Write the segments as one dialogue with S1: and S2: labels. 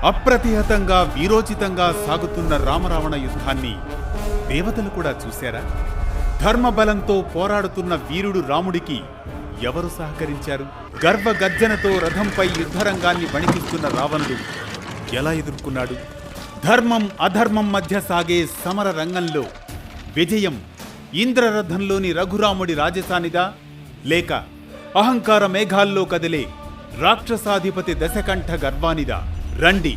S1: అప్రతిహతంగా వీరోచితంగా సాగుతున్న రామరావణ యుద్ధాన్ని దేవతలు కూడా చూశారా? ధర్మబలంతో పోరాడుతున్న వీరుడు రాముడికి ఎవరు సహకరించారు? గర్వగర్జనతో రథంపై యుద్ధరంగాన్ని వణికిస్తున్న రావణుడు ఎలా ఎదుర్కొన్నాడు? ధర్మం అధర్మం మధ్య సాగే సమర రంగంలో విజయం ఇంద్రరథంలోని రఘురాముడి రాజసానిదా, లేక అహంకార మేఘాల్లో కదిలే రాక్షసాధిపతి దశకంఠ గర్వానిదా? రండి,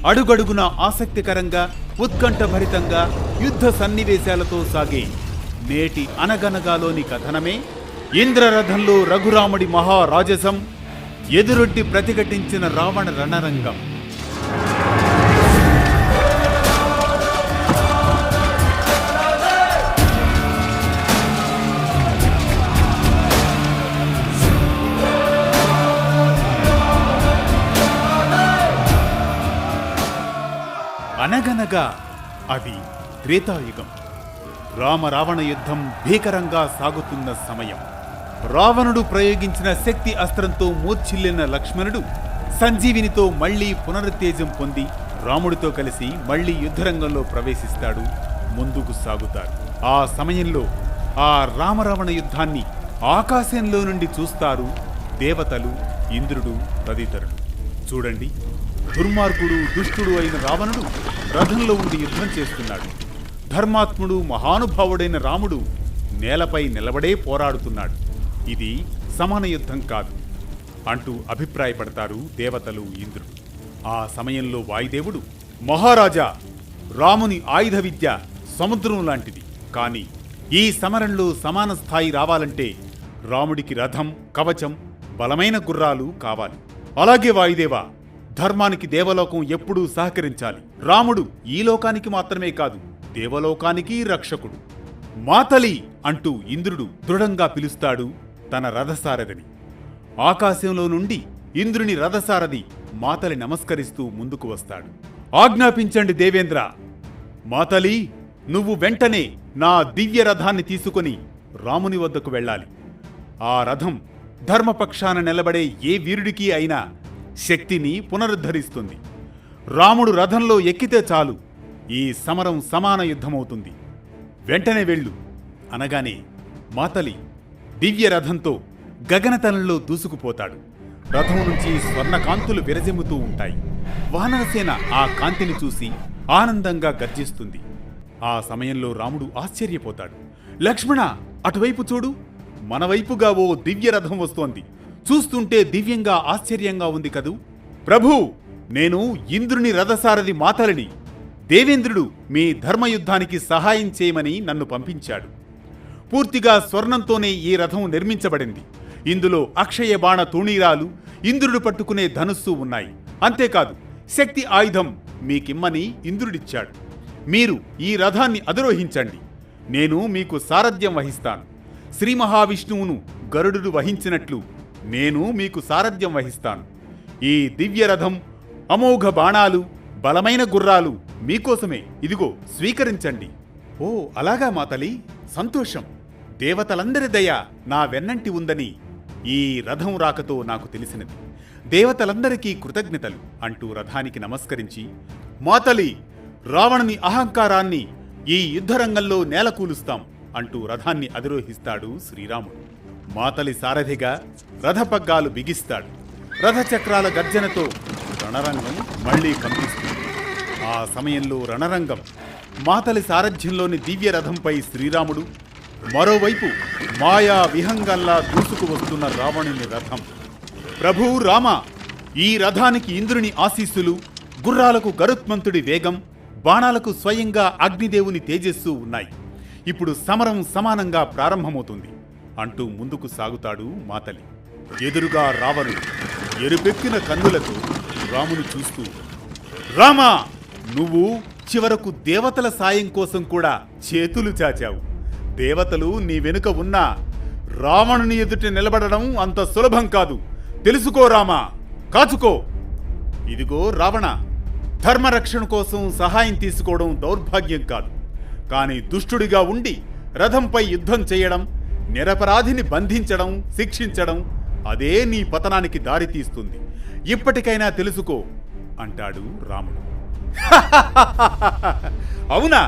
S1: అడుగడుగున ఆసక్తికరంగా ఉత్కంఠభరితంగా యుద్ధ సన్నివేశాలతో సాగే నేటి అనగనగాలోని కథనమే ఇంద్రరథంలో రఘురాముడి మహారాజసం, ఎదురొడ్డి ప్రతిఘటించిన రావణ రణరంగం. అనగనగా అది త్రేతాయుగం. రామరావణ యుద్ధం భీకరంగా సాగుతున్న సమయం. రావణుడు ప్రయోగించిన శక్తి అస్త్రంతో మూర్ఛిల్లిన లక్ష్మణుడు సంజీవినితో మళ్లీ పునరుత్తేజం పొంది రాముడితో కలిసి మళ్లీ యుద్ధరంగంలో ప్రవేశిస్తాడు. ముందుకు సాగుతాడు. ఆ సమయంలో ఆ రామరావణ యుద్ధాన్ని ఆకాశంలో నుండి చూస్తారు దేవతలు, ఇంద్రుడు తదితరులు. చూడండి, దుర్మార్గుడు దుష్టుడు అయిన రావణుడు రథంలో ఉండి యుద్ధం చేస్తున్నాడు. ధర్మాత్ముడు మహానుభావుడైన రాముడు నేలపై నిలబడే పోరాడుతున్నాడు. ఇది సమాన యుద్ధం కాదు అంటూ అభిప్రాయపడతారు దేవతలు, ఇంద్రుడు. ఆ సమయంలో వాయుదేవుడు, మహారాజా, రాముని ఆయుధ విద్య సముద్రం లాంటిది. కాని ఈ సమరంలో సమాన స్థాయి రావాలంటే రాముడికి రథం, కవచం, బలమైన గుర్రాలు కావాలి. అలాగే వాయుదేవా, ధర్మానికి దేవలోకం ఎప్పుడూ సహకరించాలి. రాముడు ఈ లోకానికి మాత్రమే కాదు, దేవలోకానికి రక్షకుడు. మాతలి అంటూ ఇంద్రుడు దృఢంగా పిలుస్తాడు తన రథసారథిని. ఆకాశంలో నుండి ఇంద్రుని రథసారథి మాతలి నమస్కరిస్తూ ముందుకు వస్తాడు. ఆజ్ఞాపించండి దేవేంద్ర. మాతలి, నువ్వు వెంటనే నా దివ్య రథాన్ని తీసుకొని రాముని వద్దకు వెళ్ళాలి. ఆ రథం ధర్మపక్షాన నిలబడే ఏ వీరుడికి అయినా శక్తిని పునరుద్ధరిస్తుంది. రాముడు రథంలో ఎక్కితే చాలు, ఈ సమరం సమాన యుద్ధమవుతుంది. వెంటనే వెళ్ళు అనగానే మాతలి దివ్య రథంతో గగనతలంలో దూసుకుపోతాడు. రథం నుంచి స్వర్ణకాంతులు విరజిమ్ముతూ ఉంటాయి. వానరసేన ఆ కాంతిని చూసి ఆనందంగా గర్జిస్తుంది. ఆ సమయంలో రాముడు ఆశ్చర్యపోతాడు. లక్ష్మణ, అటువైపు చూడు, మనవైపుగా ఓ దివ్య రథం వస్తోంది. చూస్తుంటే దివ్యంగా ఆశ్చర్యంగా ఉంది కదూ. ప్రభూ, నేను ఇంద్రుని రథసారథి మాతలిని. దేవేంద్రుడు మీ ధర్మయుద్ధానికి సహాయం చేయమని నన్ను పంపించాడు. పూర్తిగా స్వర్ణంతోనే ఈ రథం నిర్మించబడింది. ఇందులో అక్షయ బాణ తూణీరాలు, ఇంద్రుడు పట్టుకునే ధనుస్సు ఉన్నాయి. అంతేకాదు, శక్తి ఆయుధం మీకిమ్మని ఇంద్రుడిచ్చాడు. మీరు ఈ రథాన్ని అధిరోహించండి. నేను మీకు సారథ్యం వహిస్తాను. శ్రీ మహావిష్ణువును గరుడు వహించినట్లు నేను మీకు సారథ్యం వహిస్తాను. ఈ దివ్యరథం, అమోఘ బాణాలు, బలమైన గుర్రాలు మీకోసమే. ఇదిగో స్వీకరించండి. ఓ అలాగా మాతలి, సంతోషం. దేవతలందరి దయ నా వెన్నంటి ఉందని ఈ రథం రాకతో నాకు తెలిసినది. దేవతలందరికీ కృతజ్ఞతలు అంటూ రథానికి నమస్కరించి, మాతలి, రావణుని అహంకారాన్ని ఈ యుద్ధరంగంలో నేలకూలుస్తాం అంటూ రథాన్ని అధిరోహిస్తాడు శ్రీరాముడు. మాతలి సారథిగా రథపగ్గాలు బిగిస్తాడు. రథచక్రాల గర్జనతో రణరంగం మళ్లీ కంపిస్తుంది. ఆ సమయంలో రణరంగం మాతలి సారథ్యంలోని దివ్య రథంపై శ్రీరాముడు, మరోవైపు మాయా విహంగంలా దూసుకు వస్తున్న రావణుని రథం. ప్రభూ రామ, ఈ రథానికి ఇంద్రుని ఆశీస్సులు, గుర్రాలకు గరుత్మంతుడి వేగం, బాణాలకు స్వయంగా అగ్నిదేవుని తేజస్సు ఉన్నాయి. ఇప్పుడు సమరం సమానంగా ప్రారంభమవుతుంది అంటూ ముందుకు సాగుతాడు మాతలి. ఎదురుగా రావణుడు ఎరుపెక్కిన కన్నులతో రాముని చూస్తూ, రామా, నువ్వు చివరకు దేవతల సాయం కోసం కూడా చేతులు చాచావు. దేవతలు నీ వెనుక ఉన్నా రావణుని ఎదుట నిలబడడం అంత సులభం కాదు. తెలుసుకో రామా, కాచుకో. ఇదిగో రావణ, ధర్మరక్షణ కోసం సహాయం తీసుకోవడం దౌర్భాగ్యం కాదు. కానీ దుష్టుడిగా ఉండి రథంపై యుద్ధం చేయడం, నిరపరాధిని బంధించడం, శిక్షించడం, అదే నీ పతనానికి దారితీస్తుంది. ఇప్పటికైనా తెలుసుకో, అంటాడు రాముడు. అవునా,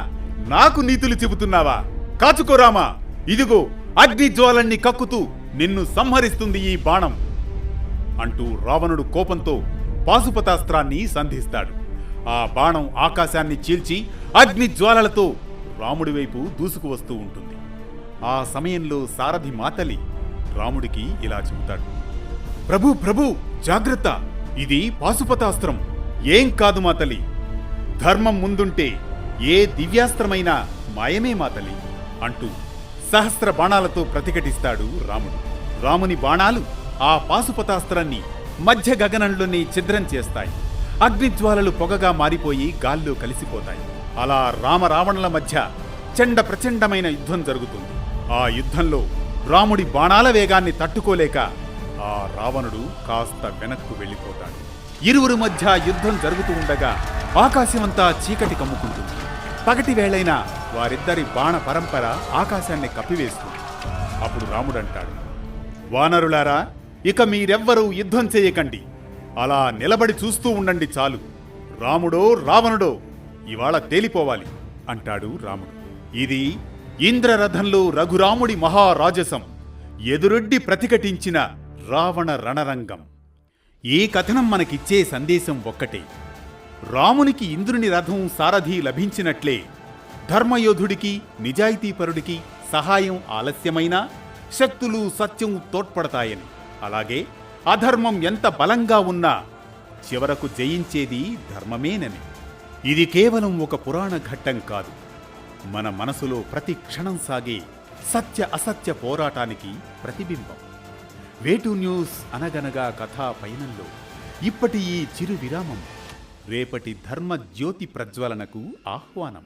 S1: నాకు నీతులు చెబుతున్నావా? కాచుకో రామా, ఇదిగో అగ్ని జ్వాలన్ని కక్కుతూ నిన్ను సంహరిస్తుంది ఈ బాణం అంటూ రావణుడు కోపంతో పాశుపతాస్త్రాన్ని సంధిస్తాడు. ఆ బాణం ఆకాశాన్ని చీల్చి అగ్ని జ్వాలలతో రాముడి వైపు దూసుకు వస్తూ ఉంటుంది. ఆ సమయంలో సారథి మాతలి రాముడికి ఇలా చెబుతాడు. ప్రభు ప్రభు జాగ్రత్త, ఇది పాశుపతాస్త్రం. ఏం కాదు మాతలి, ధర్మం ముందుంటే ఏ దివ్యాస్త్రమైనా మాయమే మాతలి అంటూ సహస్ర బాణాలతో ప్రతిఘటిస్తాడు రాముడు. రాముని బాణాలు ఆ పాశుపతాస్త్రాన్ని మధ్య గగనంలోనే ఛిద్రం చేస్తాయి. అగ్నిజ్వాలలు పొగగా మారిపోయి గాల్లో కలిసిపోతాయి. అలా రామరావణుల మధ్య చండ ప్రచండమైన యుద్ధం జరుగుతుంది. ఆ యుద్ధంలో రాముడి బాణాల వేగాన్ని తట్టుకోలేక ఆ రావణుడు కాస్త వెనక్కు వెళ్ళిపోతాడు. ఇరువురి మధ్య యుద్ధం జరుగుతూ ఉండగా ఆకాశమంతా చీకటి కమ్ముకుంటుంది. పగటి వేళైన వారిద్దరి బాణ పరంపర ఆకాశాన్ని కప్పివేస్తుంది. అప్పుడు రాముడంటాడు, వానరులారా, ఇక మీరెవ్వరూ యుద్ధం చేయకండి. అలా నిలబడి చూస్తూ ఉండండి చాలు. రాముడో రావణుడో ఇవాళ తేలిపోవాలి అంటాడు రాముడు. ఇది ఇంద్రరథంలో రఘురాముడి మహారాజసం ఎదురొడ్డి ప్రతిఘటించిన రావణ రణరంగం. ఈ కథనం మనకిచ్చే సందేశం ఒక్కటే. రామునికి ఇంద్రుని రథం సారథి లభించినట్లే ధర్మయోధుడికి నిజాయితీపరుడికి సహాయం ఆలస్యమైనా శక్తులు సత్యం తోడ్పడతాయని, అలాగే అధర్మం ఎంత బలంగా ఉన్నా చివరకు జయించేది ధర్మమేనని. ఇది కేవలం ఒక పురాణ ఘట్టం కాదు, మన మనసులో ప్రతి క్షణం సాగే సత్య అసత్య పోరాటానికి ప్రతిబింబం. వేటు న్యూస్ అనగనగా కథా పయనంలో ఇప్పటి ఈ చిరు విరామం రేపటి ధర్మ జ్యోతి ప్రజ్వలనకు ఆహ్వానం.